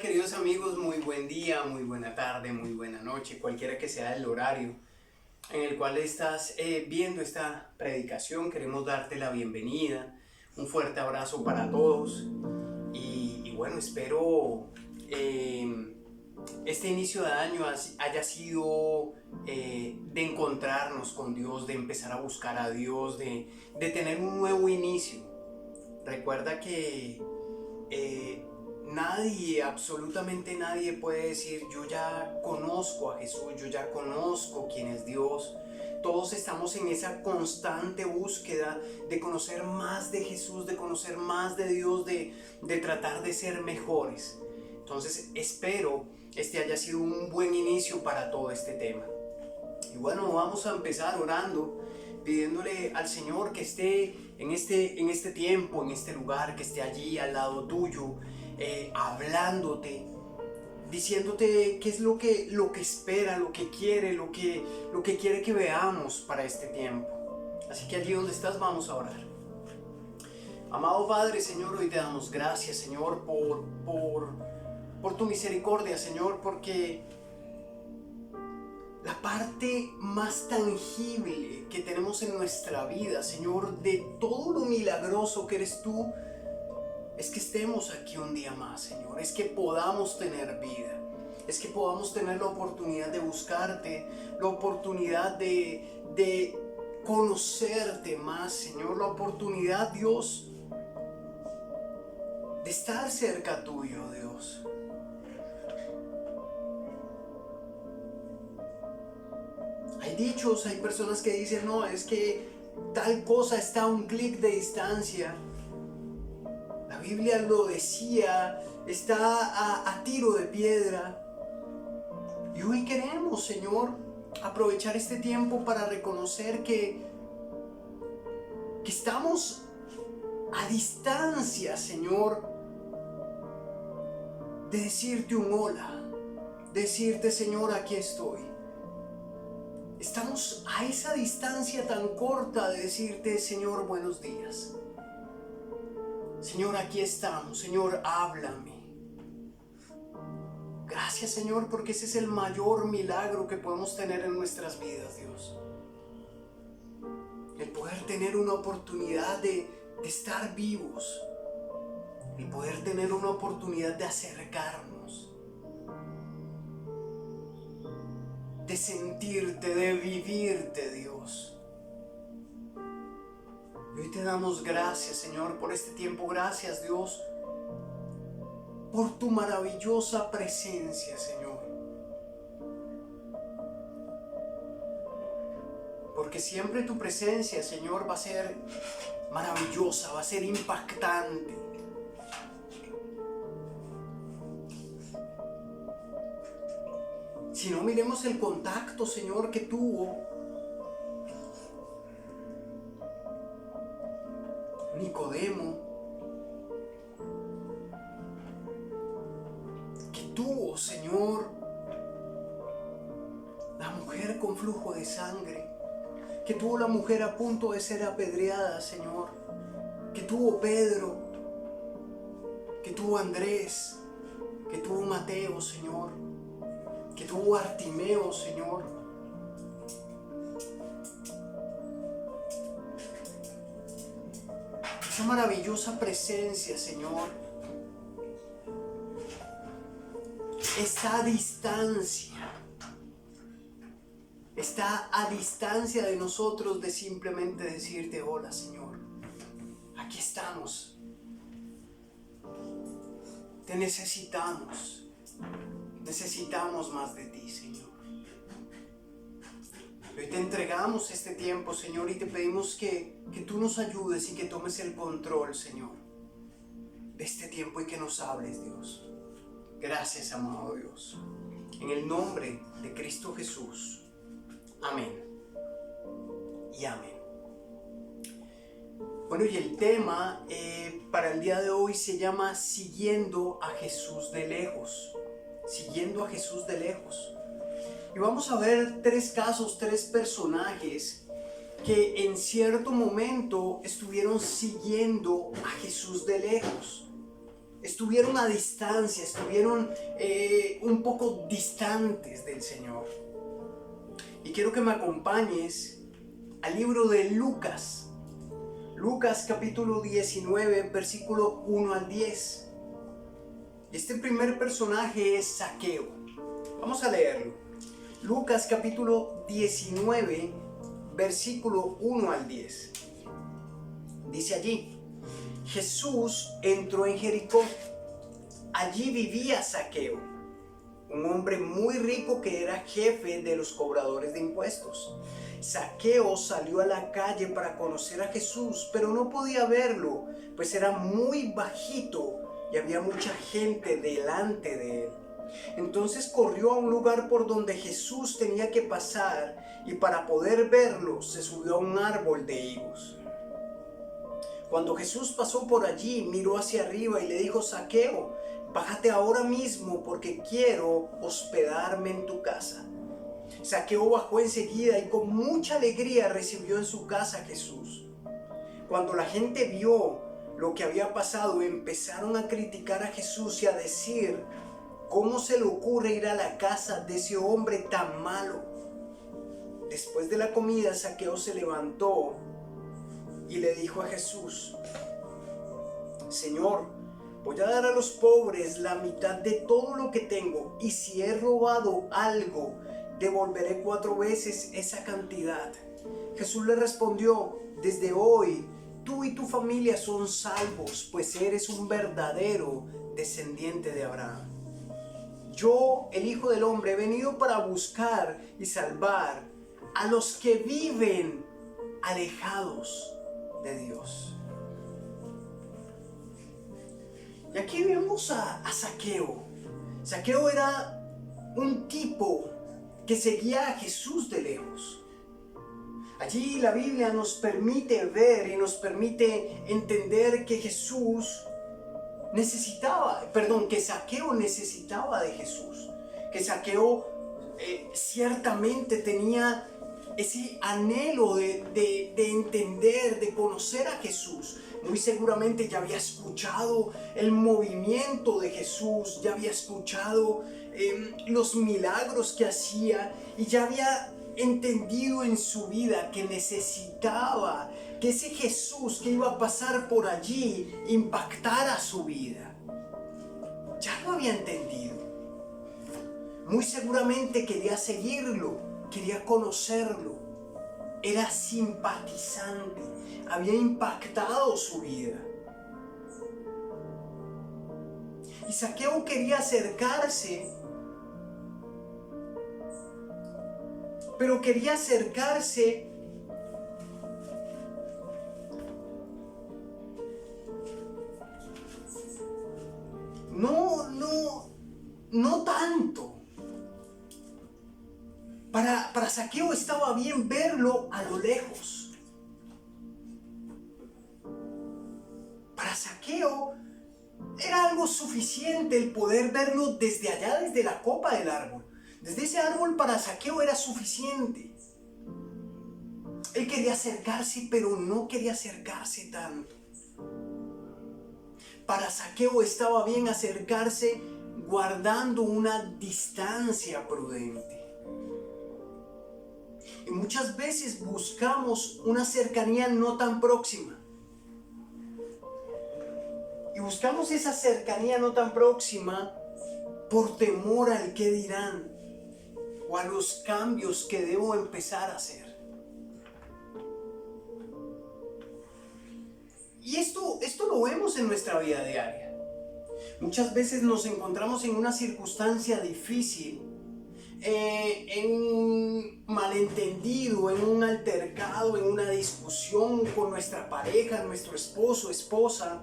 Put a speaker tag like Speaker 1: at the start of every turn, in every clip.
Speaker 1: queridos amigos? Muy buen día, muy buena tarde, muy buena noche, cualquiera que sea el horario en el cual estás viendo esta predicación. Queremos darte la bienvenida, un fuerte abrazo para todos y bueno, espero este inicio de año haya sido de encontrarnos con Dios, de empezar a buscar a Dios, de tener un nuevo inicio. Recuerda que nadie, absolutamente nadie puede decir yo ya conozco a Jesús, yo ya conozco quién es Dios. Todos estamos en esa constante búsqueda de conocer más de Jesús, de conocer más de Dios, de tratar de ser mejores. Entonces espero este haya sido un buen inicio para todo este tema. Y bueno, vamos a empezar orando, pidiéndole al Señor que esté en este tiempo, en este lugar, que esté allí al lado tuyo, hablándote, diciéndote qué es lo que espera, lo que quiere, lo que quiere que veamos para este tiempo. Así que allí donde estás vamos a orar. Amado Padre, Señor, hoy te damos gracias, Señor, por tu misericordia, Señor, porque la parte más tangible que tenemos en nuestra vida, Señor, de todo lo milagroso que eres tú, es que estemos aquí un día más, Señor. Es que podamos tener vida. Es que podamos tener la oportunidad de buscarte, la oportunidad de conocerte más, Señor. La oportunidad, Dios, de estar cerca tuyo, Dios. Hay dichos, hay personas que dicen, no, es que tal cosa está a un clic de distancia. La Biblia lo decía, está a tiro de piedra. Y hoy queremos, Señor, aprovechar este tiempo para reconocer que estamos a distancia, Señor, de decirte un hola, decirte, Señor, aquí estoy. Estamos a esa distancia tan corta de decirte, Señor, buenos días. Señor, aquí estamos. Señor, háblame. Gracias, Señor, porque ese es el mayor milagro que podemos tener en nuestras vidas, Dios. El poder tener una oportunidad de estar vivos. El poder tener una oportunidad de acercarnos. De sentirte, de vivirte, Dios. Hoy te damos gracias, Señor, por este tiempo. Gracias, Dios, por tu maravillosa presencia, Señor. Porque siempre tu presencia, Señor, va a ser maravillosa, va a ser impactante. Si no, miremos el contacto, Señor, que tuvo Nicodemo, que tuvo, Señor, la mujer con flujo de sangre, que tuvo la mujer a punto de ser apedreada, Señor, que tuvo Pedro, que tuvo Andrés, que tuvo Mateo, Señor, que tuvo Bartimeo, Señor. Esa maravillosa presencia, Señor, está a distancia. Está a distancia de nosotros de simplemente decirte hola, Señor. Aquí estamos. Te necesitamos. Necesitamos más de ti, Señor. Hoy te entregamos este tiempo, Señor, y te pedimos que tú nos ayudes y que tomes el control, Señor, de este tiempo y que nos hables, Dios. Gracias, amado Dios. En el nombre de Cristo Jesús. Amén. Y amén. Bueno, y el tema para el día de hoy se llama Siguiendo a Jesús de lejos. Siguiendo a Jesús de lejos. Y vamos a ver tres casos, tres personajes que en cierto momento estuvieron siguiendo a Jesús de lejos. estuvieron a distancia, estuvieron un poco distantes del Señor. Y quiero que me acompañes al libro de Lucas. Lucas capítulo 19, versículo 1 al 10. Este primer personaje es Zaqueo. Vamos a leerlo. Lucas capítulo 19, versículo 1 al 10. Dice allí: Jesús entró en Jericó. Allí vivía Zaqueo, un hombre muy rico que era jefe de los cobradores de impuestos. Zaqueo salió a la calle para conocer a Jesús, pero no podía verlo, pues era muy bajito y había mucha gente delante de él. Entonces corrió a un lugar por donde Jesús tenía que pasar y para poder verlo se subió a un árbol de higos. Cuando Jesús pasó por allí, miró hacia arriba y le dijo: Zaqueo, bájate ahora mismo porque quiero hospedarme en tu casa. Zaqueo bajó enseguida y con mucha alegría recibió en su casa a Jesús. Cuando la gente vio lo que había pasado, empezaron a criticar a Jesús y a decir: ¿cómo se le ocurre ir a la casa de ese hombre tan malo? Después de la comida, Zaqueo se levantó y le dijo a Jesús: Señor, voy a dar a los pobres la mitad de todo lo que tengo, y si he robado algo, devolveré 4 veces esa cantidad. Jesús le respondió: desde hoy tú y tu familia son salvos, pues eres un verdadero descendiente de Abraham. Yo, el Hijo del Hombre, he venido para buscar y salvar a los que viven alejados de Dios. Y aquí vemos a Zaqueo. Zaqueo era un tipo que seguía a Jesús de lejos. Allí la Biblia nos permite ver y nos permite entender que que Zaqueo necesitaba de Jesús. Que Zaqueo ciertamente tenía ese anhelo de entender, de conocer a Jesús. Muy seguramente ya había escuchado el movimiento de Jesús, ya había escuchado los milagros que hacía y ya había entendido en su vida que necesitaba que ese Jesús que iba a pasar por allí impactara su vida. Ya lo había entendido. Muy seguramente quería seguirlo, quería conocerlo. Era simpatizante, había impactado su vida. Y Zaqueo quería acercarse, pero quería acercarse no tanto. Para Zaqueo estaba bien verlo a lo lejos. Para Zaqueo era algo suficiente el poder verlo desde allá, desde la copa del árbol. Desde ese árbol para Zaqueo era suficiente. Él quería acercarse, pero no quería acercarse tanto. Para Zaqueo estaba bien acercarse guardando una distancia prudente. Y muchas veces buscamos una cercanía no tan próxima. Y buscamos esa cercanía no tan próxima por temor al qué dirán o a los cambios que debo empezar a hacer. Y esto lo vemos en nuestra vida diaria. Muchas veces nos encontramos en una circunstancia difícil, en un malentendido, en un altercado, en una discusión con nuestra pareja, nuestro esposo, esposa,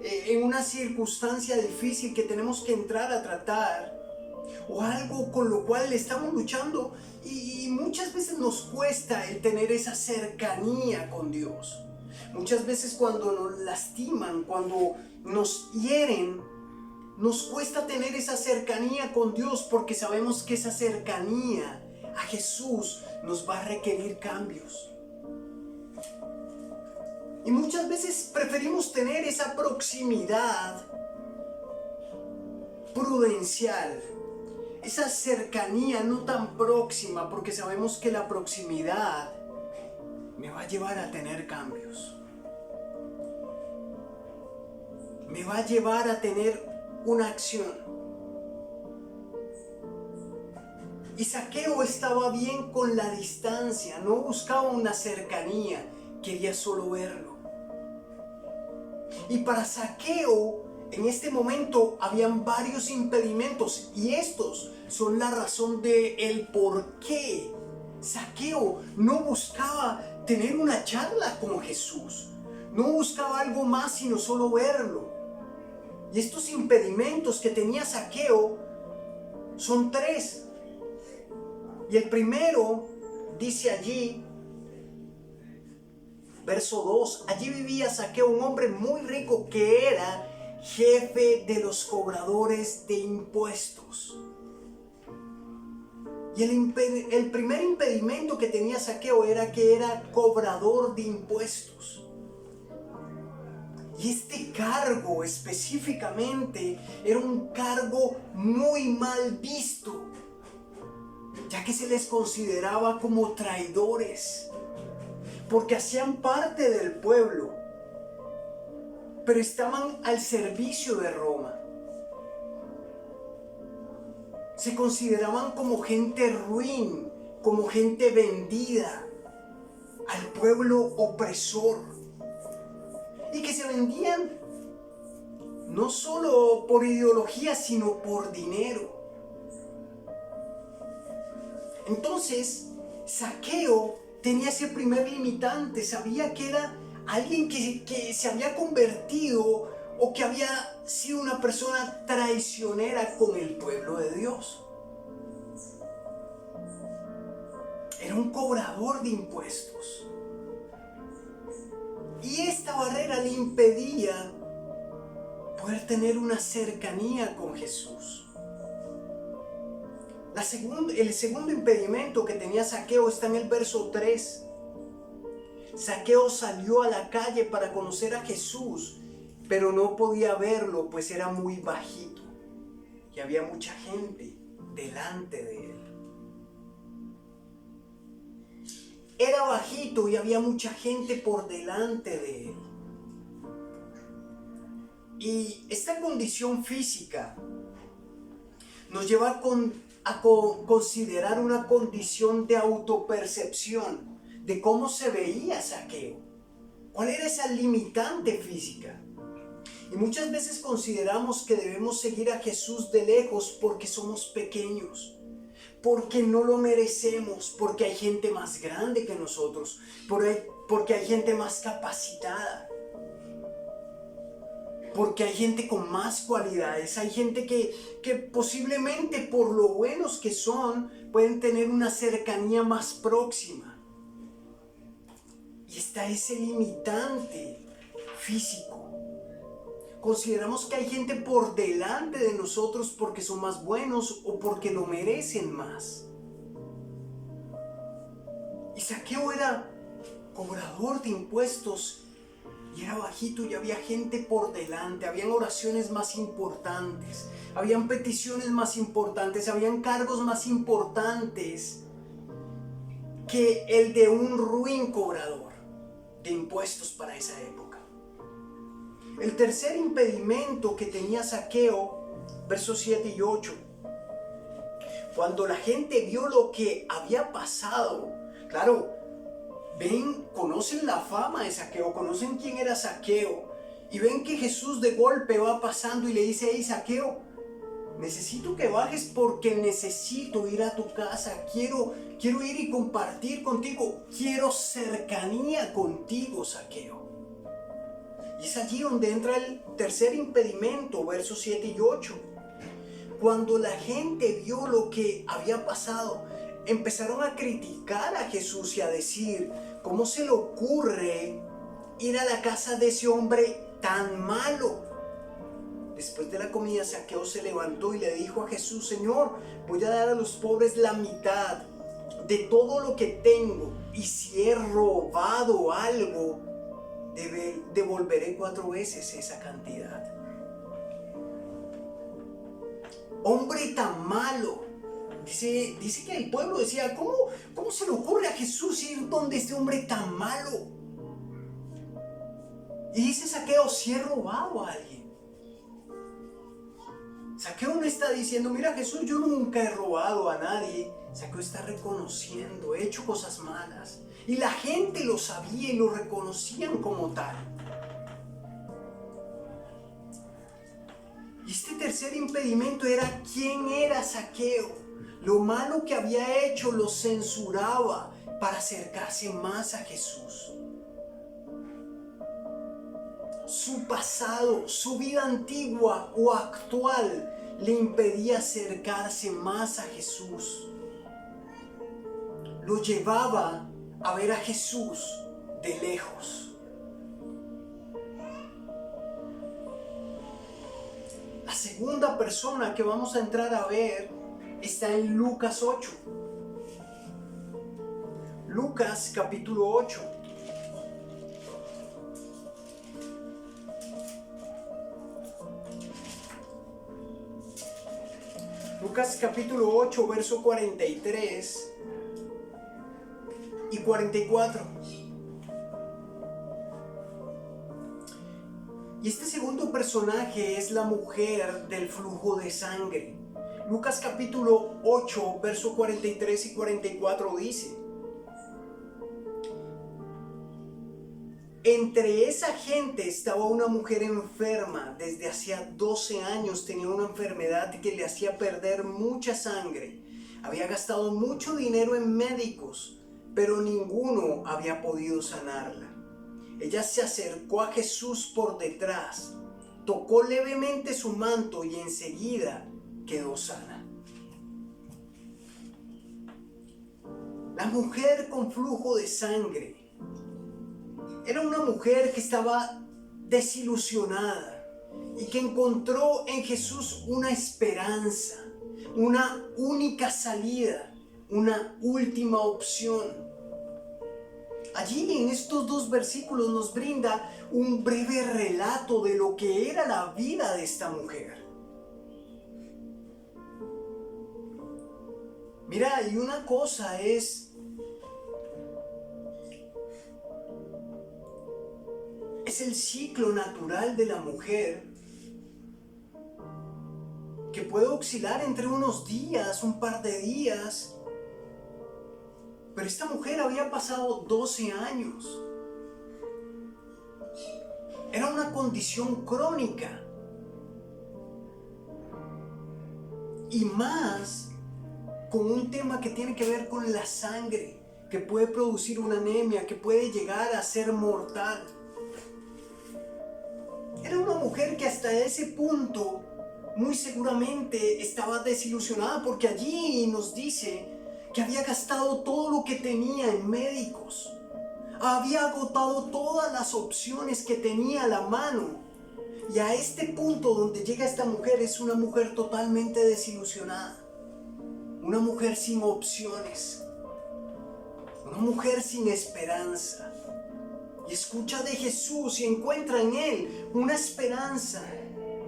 Speaker 1: en una circunstancia difícil que tenemos que entrar a tratar, o algo con lo cual estamos luchando, y muchas veces nos cuesta el tener esa cercanía con Dios. Muchas veces cuando nos lastiman, cuando nos hieren, nos cuesta tener esa cercanía con Dios porque sabemos que esa cercanía a Jesús nos va a requerir cambios. Y muchas veces preferimos tener esa proximidad prudencial, esa cercanía no tan próxima, porque sabemos que la proximidad me va a llevar a tener cambios. Me va a llevar a tener una acción. Y Zaqueo estaba bien con la distancia, no buscaba una cercanía, quería solo verlo. Y para Zaqueo, en este momento, habían varios impedimentos, y estos son la razón de el por qué Zaqueo no buscaba tener una charla con Jesús, no buscaba algo más sino solo verlo. Y estos impedimentos que tenía Zaqueo son 3. Y el primero dice allí, verso 2, allí vivía Zaqueo, un hombre muy rico que era jefe de los cobradores de impuestos. Y el primer impedimento que tenía Zaqueo era que era cobrador de impuestos. Y este cargo específicamente era un cargo muy mal visto, ya que se les consideraba como traidores, porque hacían parte del pueblo, pero estaban al servicio de Roma. Se consideraban como gente ruin, como gente vendida al pueblo opresor, y que se vendían no solo por ideología, sino por dinero. Entonces, Zaqueo tenía ese primer limitante, sabía que era alguien que se había convertido o que había sido una persona traicionera con el pueblo de Dios. Era un cobrador de impuestos. Y esta barrera le impedía poder tener una cercanía con Jesús. El segundo impedimento que tenía Zaqueo está en el verso 3. Zaqueo salió a la calle para conocer a Jesús, pero no podía verlo, pues era muy bajito y había mucha gente delante de él. Era bajito y había mucha gente por delante de él. Y esta condición física nos lleva a considerar una condición de autopercepción, de cómo se veía Zaqueo. ¿Cuál era esa limitante física? Y muchas veces consideramos que debemos seguir a Jesús de lejos porque somos pequeños, porque no lo merecemos, porque hay gente más grande que nosotros, porque hay gente más capacitada, porque hay gente con más cualidades, hay gente que posiblemente por lo buenos que son pueden tener una cercanía más próxima. Y está ese limitante físico. Consideramos que hay gente por delante de nosotros porque son más buenos o porque lo merecen más. Y Zaqueo era cobrador de impuestos y era bajito y había gente por delante, habían oraciones más importantes, habían peticiones más importantes, habían cargos más importantes que el de un ruin cobrador de impuestos para esa época. El tercer impedimento que tenía Zaqueo, versos 7 y 8, cuando la gente vio lo que había pasado, claro, conocen la fama de Zaqueo, conocen quién era Zaqueo, y ven que Jesús de golpe va pasando y le dice: hey Zaqueo, necesito que bajes porque necesito ir a tu casa, quiero ir y compartir contigo, quiero cercanía contigo, Zaqueo. Y es allí donde entra el tercer impedimento, versos 7 y 8. Cuando la gente vio lo que había pasado, empezaron a criticar a Jesús y a decir: ¿cómo se le ocurre ir a la casa de ese hombre tan malo? Después de la comida, Zaqueo se levantó y le dijo a Jesús: Señor, voy a dar a los pobres la mitad de todo lo que tengo, y si he robado algo, devolveré 4 veces esa cantidad. Hombre tan malo. Dice que el pueblo decía, ¿cómo se le ocurre a Jesús ir donde este hombre tan malo? Y dice Zaqueo, si he robado a alguien. Zaqueo no está diciendo, mira Jesús, yo nunca he robado a nadie. Zaqueo está reconociendo, he hecho cosas malas. Y la gente lo sabía y lo reconocían como tal. Y este tercer impedimento era quién era Zaqueo. Lo malo que había hecho lo censuraba para acercarse más a Jesús. Su pasado, su vida antigua o actual le impedía acercarse más a Jesús. Lo llevaba a ver a Jesús de lejos. La segunda persona que vamos a entrar a ver está en Lucas 8. Lucas capítulo 8. Lucas capítulo 8, verso 43 y 44. Y este segundo personaje es la mujer del flujo de sangre. Lucas capítulo 8, verso 43 y 44 dice: entre esa gente estaba una mujer enferma, desde hacía 12 años tenía una enfermedad que le hacía perder mucha sangre. Había gastado mucho dinero en médicos, pero ninguno había podido sanarla. Ella se acercó a Jesús por detrás, tocó levemente su manto y enseguida quedó sana. La mujer con flujo de sangre era una mujer que estaba desilusionada y que encontró en Jesús una esperanza, una única salida, una última opción. Allí en estos 2 versículos nos brinda un breve relato de lo que era la vida de esta mujer. Mira, y una cosa es el ciclo natural de la mujer, que puede oscilar entre unos días, un par de días. Pero esta mujer había pasado 12 años. Era una condición crónica. Y más con un tema que tiene que ver con la sangre, que puede producir una anemia, que puede llegar a ser mortal. Era una mujer que hasta ese punto muy seguramente estaba desilusionada, porque allí nos dice que había gastado todo lo que tenía en médicos. Había agotado todas las opciones que tenía a la mano. Y a este punto donde llega esta mujer es una mujer totalmente desilusionada. Una mujer sin opciones. Una mujer sin esperanza. Y escucha de Jesús y encuentra en Él una esperanza,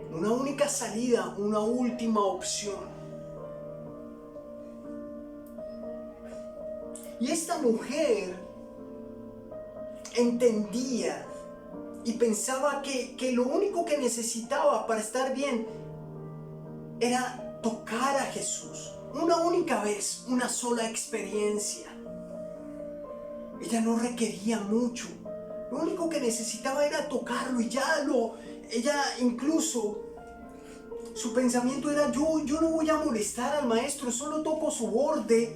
Speaker 1: una única salida, una última opción. Y esta mujer entendía y pensaba que lo único que necesitaba para estar bien era tocar a Jesús. Una única vez, una sola experiencia. Ella no requería mucho. Lo único que necesitaba era tocarlo y ella incluso, su pensamiento era, yo no voy a molestar al maestro, solo toco su borde,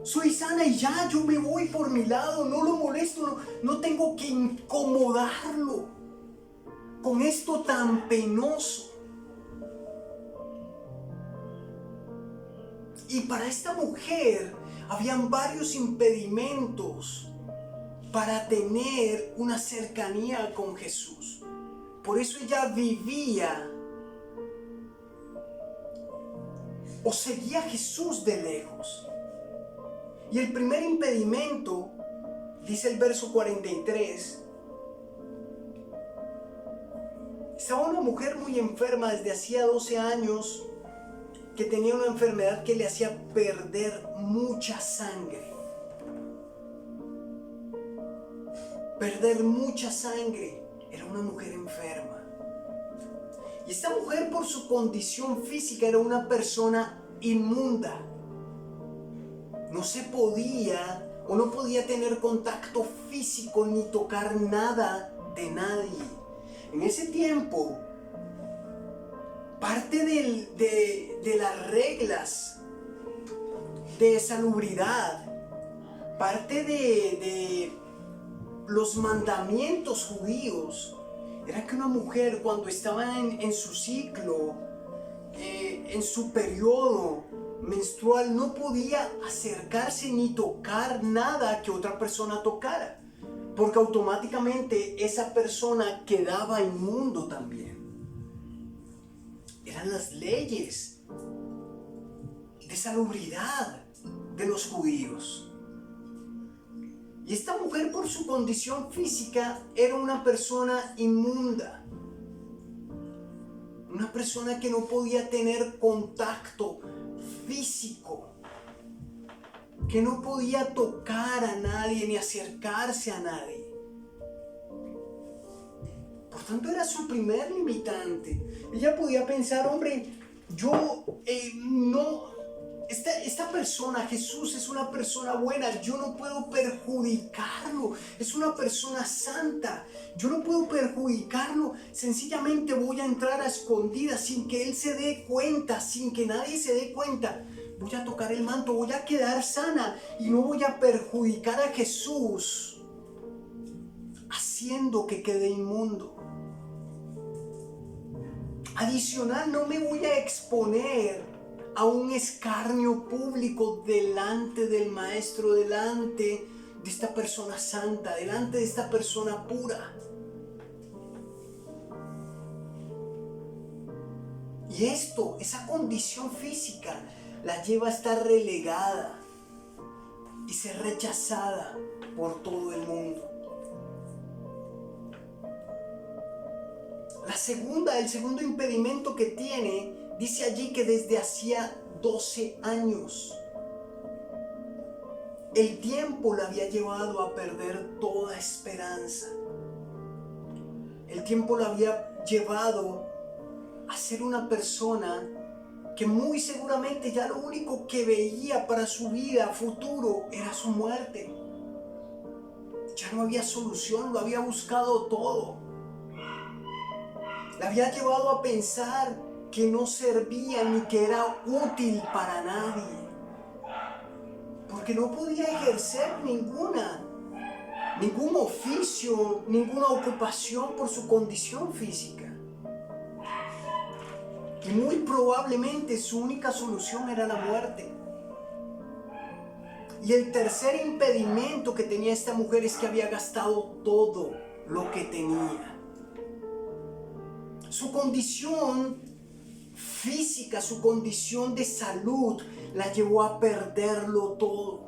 Speaker 1: soy sana y ya, yo me voy por mi lado, no lo molesto, no tengo que incomodarlo con esto tan penoso. Y para esta mujer habían varios impedimentos para tener una cercanía con Jesús. Por eso ella vivía o seguía a Jesús de lejos. Y el primer impedimento, dice el verso 43, Estaba una mujer muy enferma desde hacía 12 años, que tenía una enfermedad que le hacía perder mucha sangre. Perder mucha sangre. Era una mujer enferma. Y esta mujer, por su condición física, era una persona inmunda. No se podía o no podía tener contacto físico ni tocar nada de nadie. En ese tiempo, parte de las reglas de salubridad, parte de los mandamientos judíos, era que una mujer, cuando estaba en su ciclo, en su periodo menstrual, no podía acercarse ni tocar nada que otra persona tocara, porque automáticamente esa persona quedaba inmundo también. Eran las leyes de salubridad de los judíos. Y esta mujer, por su condición física, era una persona inmunda. Una persona que no podía tener contacto físico. Que no podía tocar a nadie ni acercarse a nadie. Por tanto, era su primer limitante. Ella podía pensar, hombre, esta persona, Jesús, es una persona buena, yo no puedo perjudicarlo, es una persona santa, yo no puedo perjudicarlo, sencillamente voy a entrar a escondidas sin que él se dé cuenta, sin que nadie se dé cuenta, voy a tocar el manto, voy a quedar sana y no voy a perjudicar a Jesús haciendo que quede inmundo. Adicional, no me voy a exponer a un escarnio público delante del Maestro, delante de esta persona santa, delante de esta persona pura. Y esa condición física, la lleva a estar relegada y ser rechazada por todo el mundo. El segundo impedimento que tiene, dice allí que desde hacía 12 años. El tiempo la había llevado a perder toda esperanza. El tiempo la había llevado a ser una persona que muy seguramente ya lo único que veía para su vida futuro era su muerte. Ya no había solución, lo había buscado todo. La había llevado a pensar que no servía ni que era útil para nadie, porque no podía ejercer ningún oficio, ninguna ocupación por su condición física. Y muy probablemente su única solución era la muerte. Y el tercer impedimento que tenía esta mujer es que había gastado todo lo que tenía. Su condición física, su condición de salud la llevó a perderlo todo.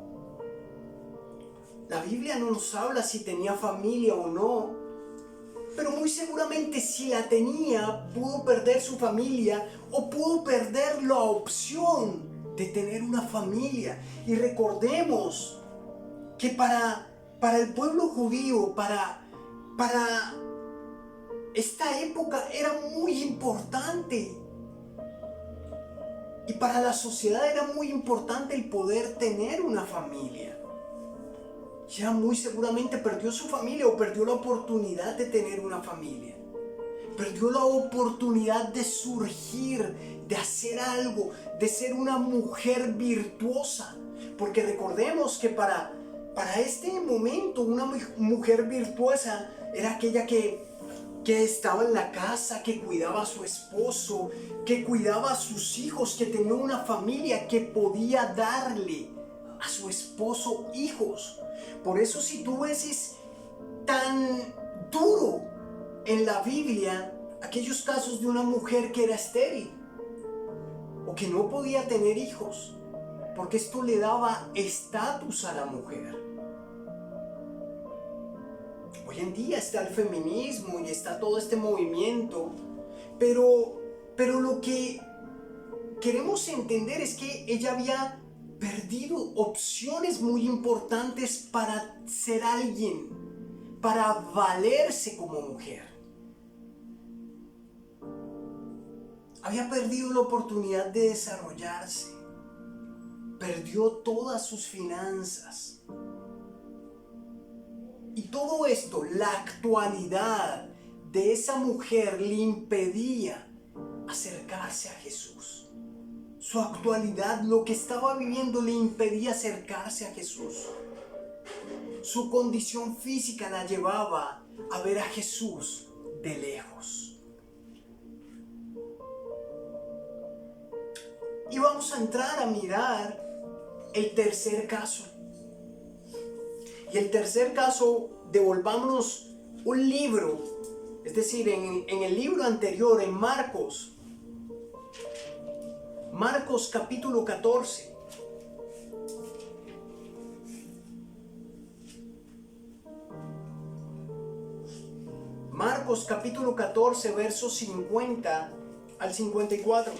Speaker 1: La Biblia no nos habla si tenía familia o no, pero muy seguramente si la tenía, pudo perder su familia o pudo perder la opción de tener una familia. Y recordemos que para el pueblo judío, para esta época era muy importante. Y para la sociedad era muy importante el poder tener una familia. Ya muy seguramente perdió su familia o perdió la oportunidad de tener una familia. Perdió la oportunidad de surgir, de hacer algo, de ser una mujer virtuosa. Porque recordemos que para este momento una mujer virtuosa era aquella que estaba en la casa, que cuidaba a su esposo, que cuidaba a sus hijos, que tenía una familia, que podía darle a su esposo hijos. Por eso si tú ves tan duro en la Biblia aquellos casos de una mujer que era estéril o que no podía tener hijos, porque esto le daba estatus a la mujer. Hoy en día está el feminismo y está todo este movimiento, pero lo que queremos entender es que ella había perdido opciones muy importantes para ser alguien, para valerse como mujer. Había perdido la oportunidad de desarrollarse, perdió todas sus finanzas. Y todo esto, la actualidad de esa mujer le impedía acercarse a Jesús. Su actualidad, lo que estaba viviendo, le impedía acercarse a Jesús. Su condición física la llevaba a ver a Jesús de lejos. Y vamos a entrar a mirar el tercer caso. Y el tercer caso, devolvámonos un libro, es decir, en el libro anterior, en Marcos capítulo 14. Marcos capítulo 14, versos 50 al 54.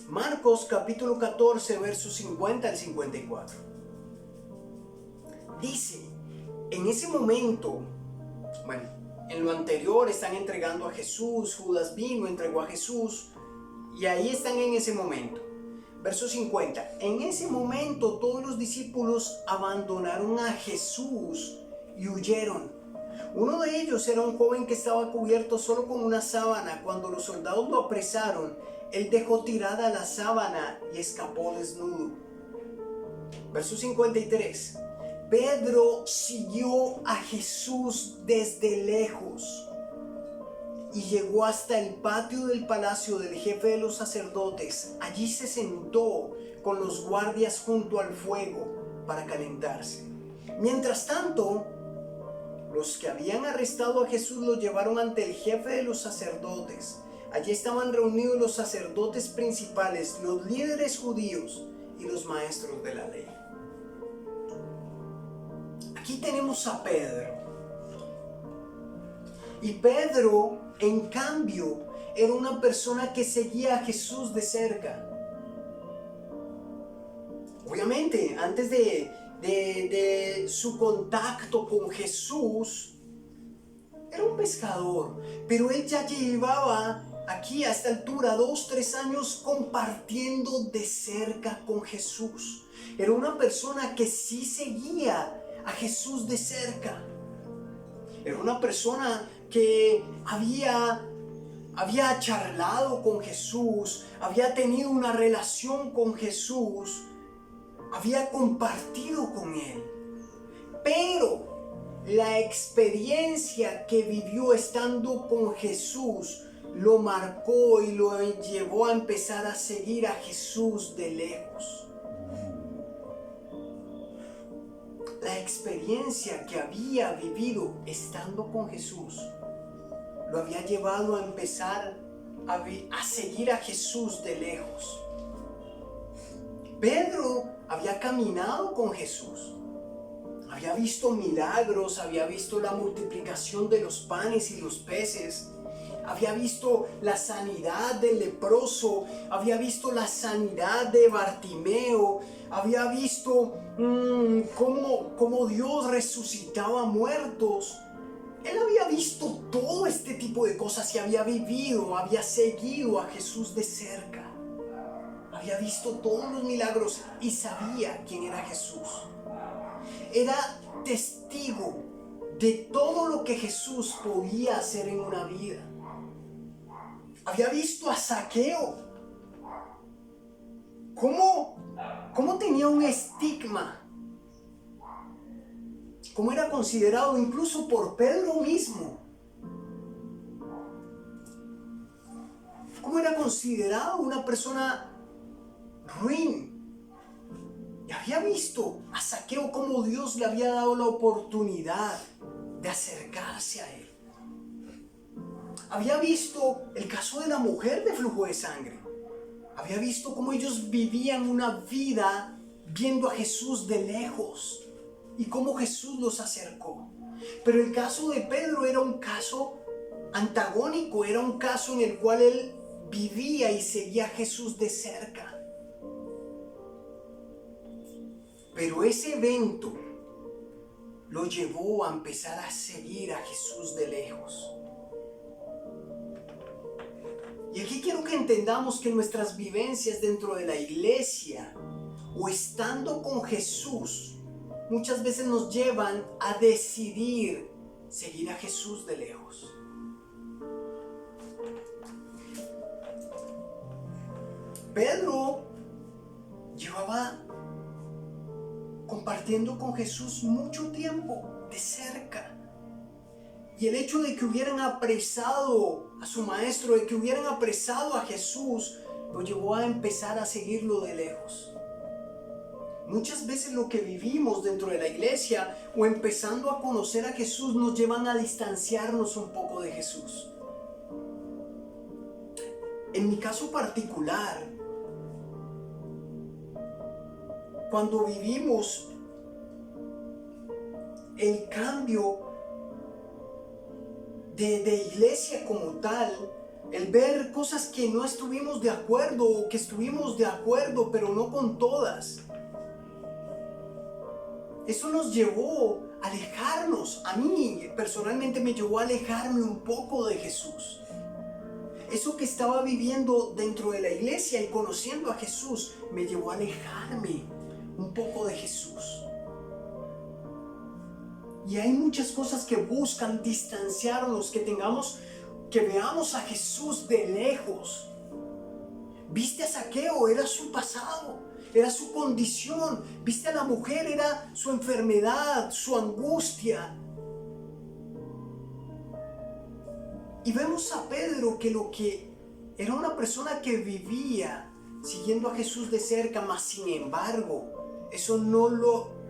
Speaker 1: Marcos capítulo 14, versos 50 al 54. Dice, en ese momento, en lo anterior están entregando a Jesús, Judas vino, entregó a Jesús, y ahí están en ese momento. Verso 50, en ese momento todos los discípulos abandonaron a Jesús y huyeron. Uno de ellos era un joven que estaba cubierto solo con una sábana. Cuando los soldados lo apresaron, él dejó tirada la sábana y escapó desnudo. Verso 53. Pedro siguió a Jesús desde lejos y llegó hasta el patio del palacio del jefe de los sacerdotes. Allí se sentó con los guardias junto al fuego para calentarse. Mientras tanto, los que habían arrestado a Jesús lo llevaron ante el jefe de los sacerdotes. Allí estaban reunidos los sacerdotes principales, los líderes judíos y los maestros de la ley. Aquí tenemos a Pedro. Y Pedro, en cambio, era una persona que seguía a Jesús de cerca. Obviamente, antes de su contacto con Jesús, era un pescador, pero él ya llevaba aquí a esta altura 2-3 años compartiendo de cerca con Jesús. Era una persona que sí seguía a Jesús de cerca. Era una persona que había charlado con Jesús, había tenido una relación con Jesús, había compartido con él. Pero la experiencia que vivió estando con Jesús lo marcó y lo llevó a empezar a seguir a Jesús de lejos. La experiencia que había vivido estando con Jesús lo había llevado a empezar a seguir a Jesús de lejos. Pedro había caminado con Jesús, había visto milagros, había visto la multiplicación de los panes y los peces, había visto la sanidad del leproso, había visto la sanidad de Bartimeo, había visto cómo Dios resucitaba muertos. Él había visto todo este tipo de cosas y había vivido, había seguido a Jesús de cerca. Había visto todos los milagros y sabía quién era Jesús. Era testigo de todo lo que Jesús podía hacer en una vida. Había visto a Zaqueo. ¿Cómo tenía un estigma? ¿Cómo era considerado incluso por Pedro mismo? ¿Cómo era considerado una persona ruin? Y había visto a Zaqueo cómo Dios le había dado la oportunidad de acercarse a él. Había visto el caso de la mujer de flujo de sangre. Había visto cómo ellos vivían una vida viendo a Jesús de lejos. y cómo Jesús los acercó. Pero el caso de Pedro era un caso antagónico, era un caso en el cual él vivía y seguía a Jesús de cerca. Pero ese evento lo llevó a empezar a seguir a Jesús de lejos. Y aquí quiero que entendamos que nuestras vivencias dentro de la iglesia o estando con Jesús muchas veces nos llevan a decidir seguir a Jesús de lejos. Pedro llevaba compartiendo con Jesús mucho tiempo de cerca. Y el hecho de que hubieran apresado a su maestro, de que hubieran apresado a Jesús, lo llevó a empezar a seguirlo de lejos. Muchas veces lo que vivimos dentro de la iglesia o empezando a conocer a Jesús nos llevan a distanciarnos un poco de Jesús. En mi caso particular, cuando vivimos el cambio de iglesia como tal, el ver cosas que no estuvimos de acuerdo o que estuvimos de acuerdo pero no con todas, eso nos llevó a alejarnos. A mí personalmente me llevó a alejarme un poco de Jesús. Eso que estaba viviendo dentro de la iglesia y conociendo a Jesús me llevó a alejarme un poco de Jesús. Y hay muchas cosas que buscan distanciarnos, que veamos a Jesús de lejos. Viste a Zaqueo, era su pasado, era su condición. Viste a la mujer, era su enfermedad, su angustia. Y vemos a Pedro que lo que era una persona que vivía siguiendo a Jesús de cerca, mas sin embargo, eso no lo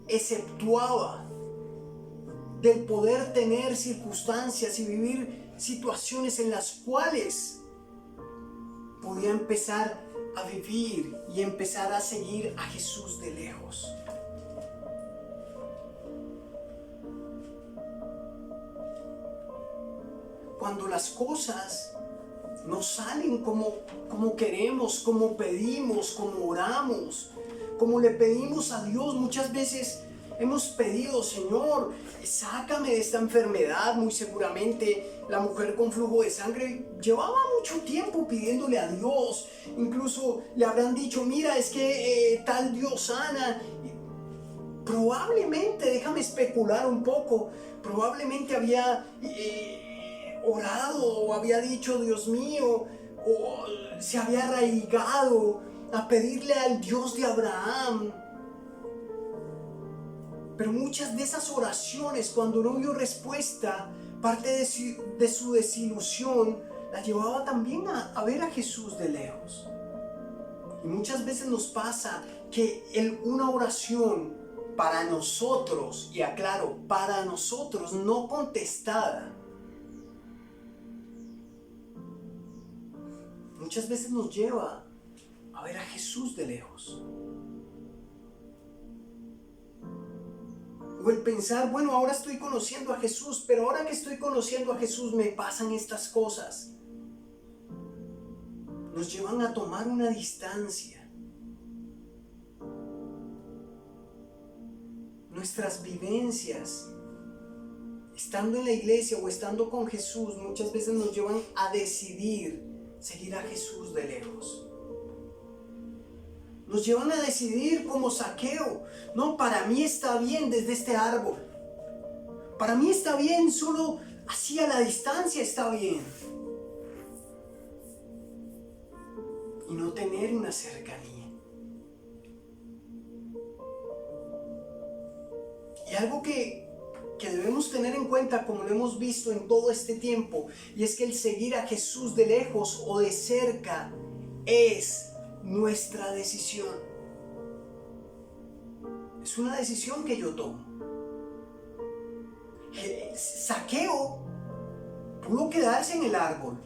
Speaker 1: exceptuaba del poder tener circunstancias y vivir situaciones en las cuales podía empezar a vivir y empezar a seguir a Jesús de lejos. Cuando las cosas no salen como queremos, como pedimos, como oramos, como le pedimos a Dios, muchas veces hemos pedido: Señor, sácame de esta enfermedad. Muy seguramente la mujer con flujo de sangre llevaba mucho tiempo pidiéndole a Dios. Incluso le habrán dicho: mira, es que tal Dios sana. Probablemente, déjame especular un poco, probablemente había orado o había dicho: Dios mío, o se había arraigado a pedirle al Dios de Abraham. Pero muchas de esas oraciones, cuando no vio respuesta, parte de su desilusión la llevaba también a ver a Jesús de lejos. Y muchas veces nos pasa que una oración para nosotros, y aclaro, para nosotros no contestada, muchas veces nos lleva a ver a Jesús de lejos. O el pensar: bueno, ahora estoy conociendo a Jesús, pero ahora que estoy conociendo a Jesús me pasan estas cosas. Nos llevan a tomar una distancia. Nuestras vivencias, estando en la iglesia o estando con Jesús, muchas veces nos llevan a decidir seguir a Jesús de lejos. Nos llevan a decidir como Zaqueo: no, para mí está bien desde este árbol. Para mí está bien, solo así a la distancia está bien. Y no tener una cercanía. Y algo que debemos tener en cuenta, como lo hemos visto en todo este tiempo, y es que el seguir a Jesús de lejos o de cerca es nuestra decisión. Es una decisión que yo tomo. Zaqueo pudo quedarse en el árbol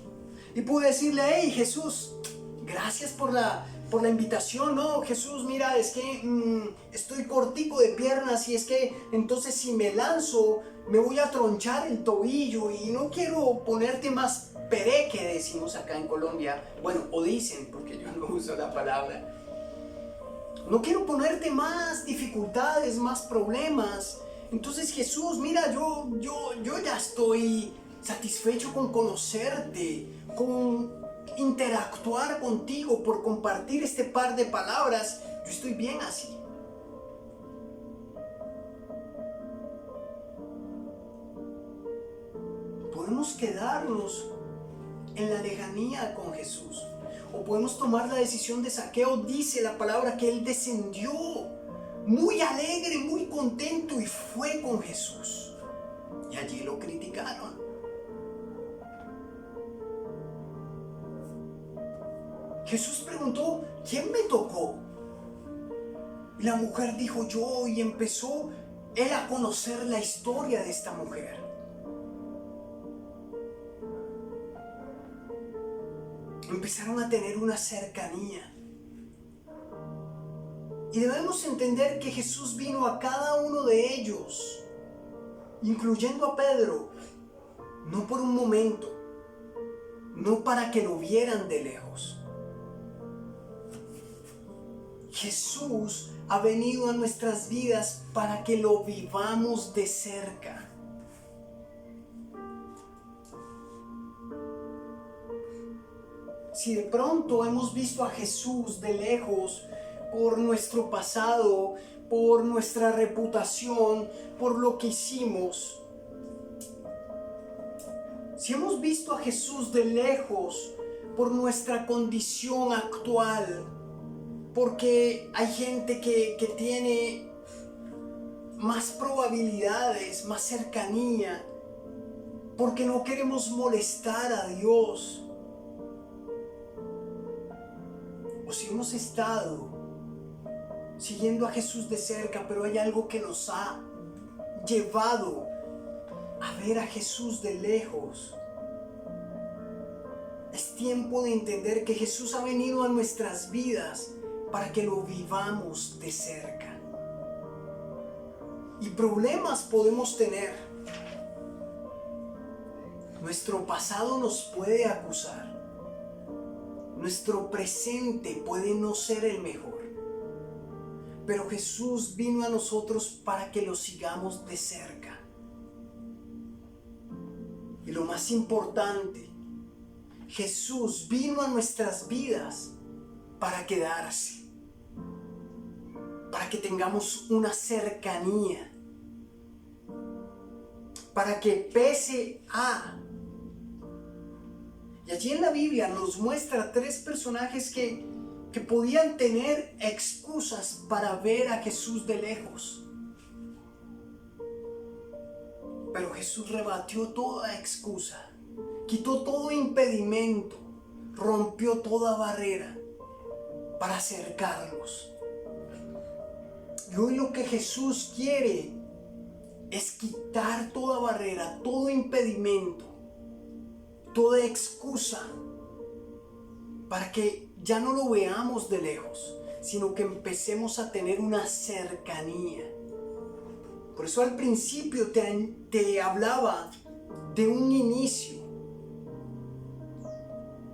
Speaker 1: y pudo decirle: hey Jesús, gracias por por la invitación. No, Jesús, mira, es que estoy cortico de piernas y es que entonces si me lanzo me voy a tronchar el tobillo y no quiero ponerte más pereque, decimos acá en Colombia. Bueno, o dicen, porque yo no uso la palabra. No quiero ponerte más dificultades, más problemas. Entonces Jesús, mira, yo ya estoy satisfecho con conocerte, con interactuar contigo, por compartir este par de palabras. Yo estoy bien así. Podemos quedarnos en la lejanía con Jesús, o podemos tomar la decisión de Zaqueo. Dice la palabra que él descendió muy alegre, muy contento y fue con Jesús. Y allí lo criticaron. Jesús preguntó, ¿quién me tocó? Y la mujer dijo, yo, y empezó él a conocer la historia de esta mujer. Empezaron a tener una cercanía. Y debemos entender que Jesús vino a cada uno de ellos, incluyendo a Pedro, no por un momento, no para que lo vieran de lejos. Jesús ha venido a nuestras vidas para que lo vivamos de cerca. Si de pronto hemos visto a Jesús de lejos por nuestro pasado, por nuestra reputación, por lo que hicimos, si hemos visto a Jesús de lejos por nuestra condición actual, porque hay gente que tiene más probabilidades, más cercanía, porque no queremos molestar a Dios, o si hemos estado siguiendo a Jesús de cerca, pero hay algo que nos ha llevado a ver a Jesús de lejos. Es tiempo de entender que Jesús ha venido a nuestras vidas para que lo vivamos de cerca. Y problemas podemos tener. Nuestro pasado nos puede acusar. Nuestro presente puede no ser el mejor. Pero Jesús vino a nosotros para que lo sigamos de cerca. Y lo más importante, Jesús vino a nuestras vidas para quedarse, para que tengamos una cercanía, para que pese a... Y allí en la Biblia nos muestra 3 personajes que podían tener excusas para ver a Jesús de lejos. Pero Jesús rebatió toda excusa, quitó todo impedimento, rompió toda barrera para acercarlos. Y hoy lo que Jesús quiere es quitar toda barrera, todo impedimento, toda excusa, para que ya no lo veamos de lejos, sino que empecemos a tener una cercanía. Por eso al principio te hablaba de un inicio,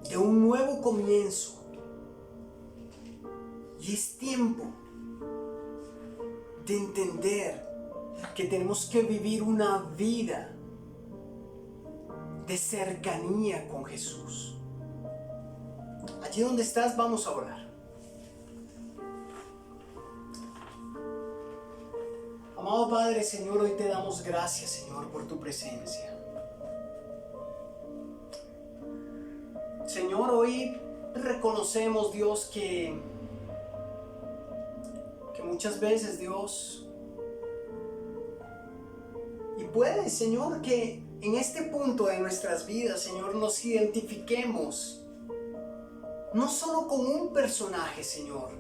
Speaker 1: de un nuevo comienzo. Y es tiempo de entender que tenemos que vivir una vida de cercanía con Jesús. Allí donde estás, vamos a orar. Amado Padre, Señor, hoy te damos gracias, Señor, por tu presencia. Señor, hoy reconocemos, Dios, que muchas veces, Dios, y puede, Señor, que en este punto de nuestras vidas, Señor, nos identifiquemos no solo con un personaje, Señor,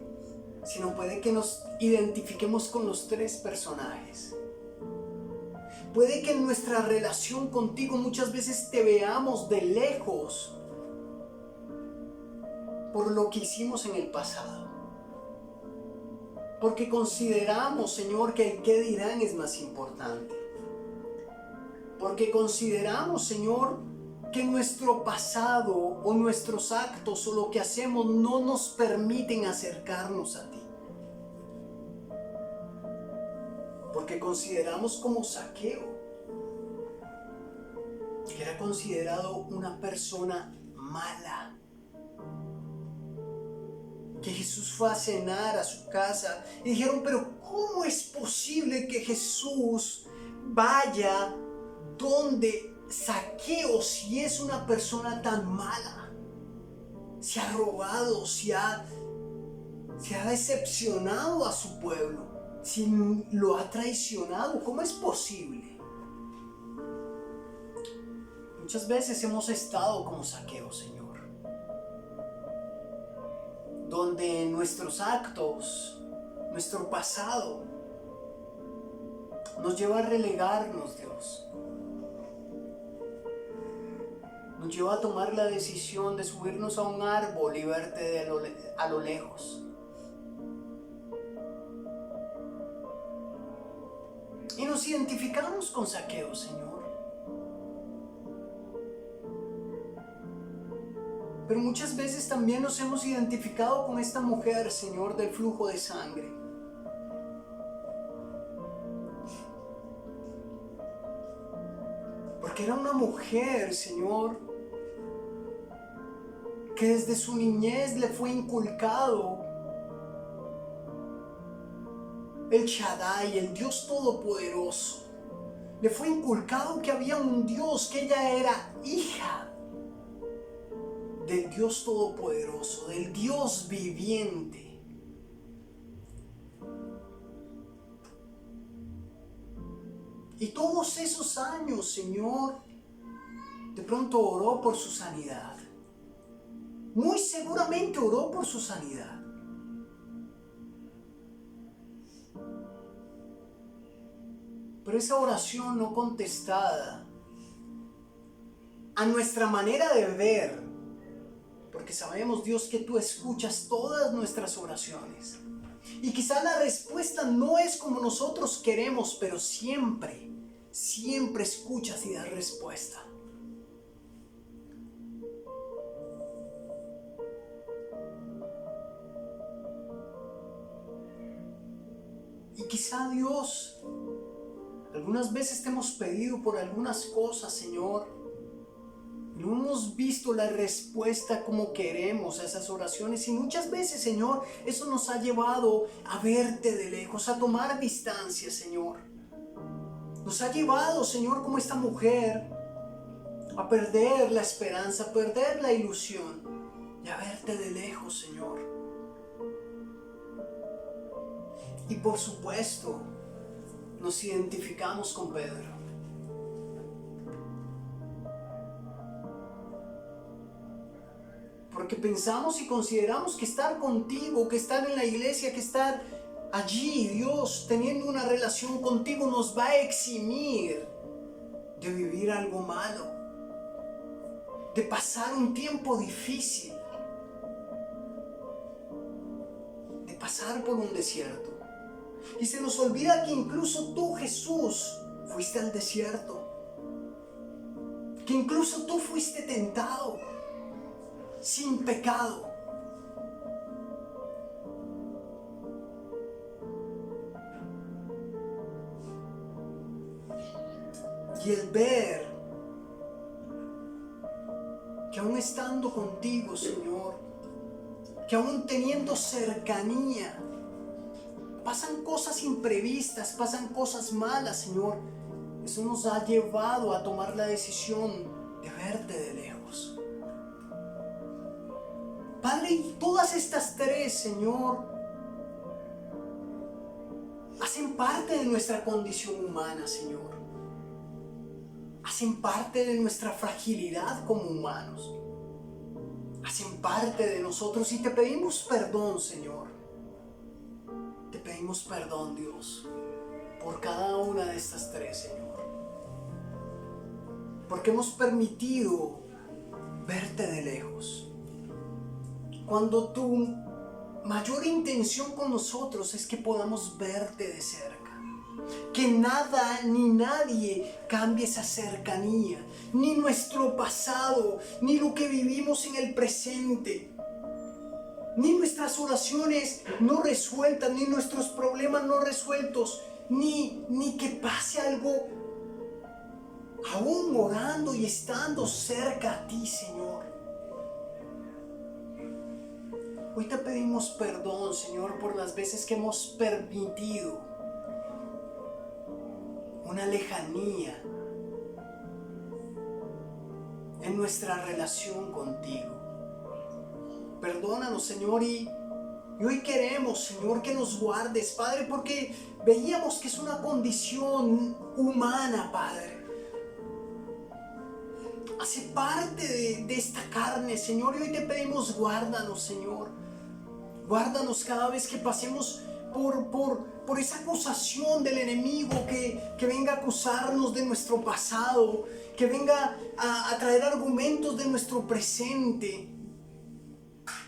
Speaker 1: sino puede que nos identifiquemos con los 3 personajes. Puede que en nuestra relación contigo muchas veces te veamos de lejos, por lo que hicimos en el pasado. Porque consideramos, Señor, que el qué dirán es más importante. Porque consideramos, Señor, que nuestro pasado o nuestros actos o lo que hacemos no nos permiten acercarnos a ti. Porque consideramos como Zaqueo, que era considerado una persona mala. Que Jesús fue a cenar a su casa y dijeron, pero ¿cómo es posible que Jesús vaya donde Zaqueo si es una persona tan mala? Se ha robado, se ha decepcionado a su pueblo, si lo ha traicionado. ¿Cómo es posible? Muchas veces hemos estado como Zaqueo, Señor, donde nuestros actos, nuestro pasado, nos lleva a relegarnos, Dios. Nos lleva a tomar la decisión de subirnos a un árbol y verte a lo lejos. Y nos identificamos con Zaqueo, Señor. Pero muchas veces también nos hemos identificado con esta mujer, Señor, del flujo de sangre. Porque era una mujer, Señor, que desde su niñez le fue inculcado el Shaddai, el Dios Todopoderoso. Le fue inculcado que había un Dios, que ella era hija del Dios Todopoderoso, del Dios viviente. Y todos esos años, Señor, de pronto oró por su sanidad. Muy seguramente oró por su sanidad. Pero esa oración no contestada, a nuestra manera de ver, porque sabemos, Dios, que tú escuchas todas nuestras oraciones. Y quizá la respuesta no es como nosotros queremos, pero siempre escuchas y das respuesta. Y quizá, Dios, algunas veces te hemos pedido por algunas cosas, Señor. No hemos visto la respuesta como queremos a esas oraciones, y muchas veces, Señor, eso nos ha llevado a verte de lejos, a tomar distancia, Señor. Nos ha llevado, Señor, como esta mujer, a perder la esperanza, a perder la ilusión y a verte de lejos, Señor. Y por supuesto, nos identificamos con Pedro. Porque pensamos y consideramos que estar contigo, que estar en la iglesia, que estar allí, Dios, teniendo una relación contigo, nos va a eximir de vivir algo malo, de pasar un tiempo difícil, de pasar por un desierto. Y se nos olvida que incluso tú, Jesús, fuiste al desierto, que incluso tú fuiste tentado, sin pecado. Y el ver que aún estando contigo, Señor, que aún teniendo cercanía, pasan cosas imprevistas, pasan cosas malas, Señor. Eso nos ha llevado a tomar la decisión de verte de lejos. Padre, y todas estas tres, Señor, hacen parte de nuestra condición humana, Señor. Hacen parte de nuestra fragilidad como humanos. Hacen parte de nosotros y te pedimos perdón, Señor. Te pedimos perdón, Dios, por cada una de estas tres, Señor. Porque hemos permitido verte de lejos, cuando tu mayor intención con nosotros es que podamos verte de cerca. Que nada ni nadie cambie esa cercanía, ni nuestro pasado, ni lo que vivimos en el presente, ni nuestras oraciones no resueltas, ni nuestros problemas no resueltos, ni que pase algo aún orando y estando cerca a ti, Señor. Hoy te pedimos perdón, Señor, por las veces que hemos permitido una lejanía en nuestra relación contigo. Perdónanos, Señor, y hoy queremos, Señor, que nos guardes, Padre, porque veíamos que es una condición humana, Padre. Hace parte de esta carne, Señor, y hoy te pedimos, guárdanos, Señor. Guárdanos cada vez que pasemos por esa acusación del enemigo que venga a acusarnos de nuestro pasado, que venga a traer argumentos de nuestro presente,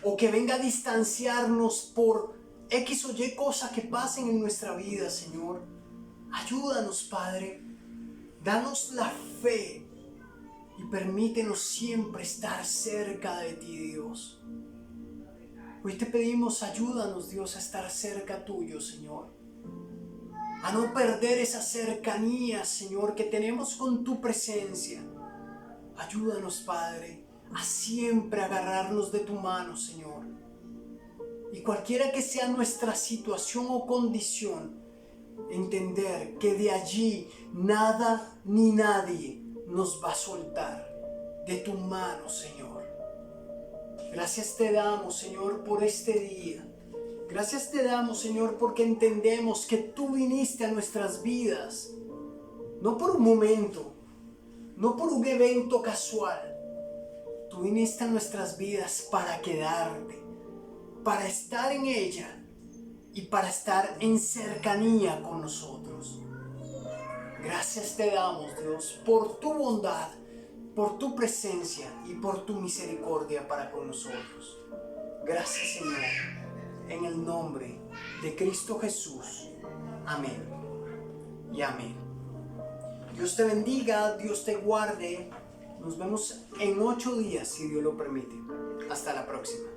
Speaker 1: o que venga a distanciarnos por X o Y cosa que pasen en nuestra vida, Señor. Ayúdanos, Padre. Danos la fe y permítenos siempre estar cerca de ti, Dios. Hoy te pedimos, ayúdanos, Dios, a estar cerca tuyo, Señor. A no perder esa cercanía, Señor, que tenemos con tu presencia. Ayúdanos, Padre, a siempre agarrarnos de tu mano, Señor. Y cualquiera que sea nuestra situación o condición, entender que de allí nada ni nadie nos va a soltar de tu mano, Señor. Gracias te damos, Señor, por este día. Gracias te damos, Señor, porque entendemos que tú viniste a nuestras vidas, no por un momento, no por un evento casual. Tú viniste a nuestras vidas para quedarte, para estar en ella y para estar en cercanía con nosotros. Gracias te damos, Dios, por tu bondad, por tu presencia y por tu misericordia para con nosotros. Gracias, Señor, en el nombre de Cristo Jesús. Amén y amén. Dios te bendiga, Dios te guarde. Nos vemos en 8 días, si Dios lo permite. Hasta la próxima.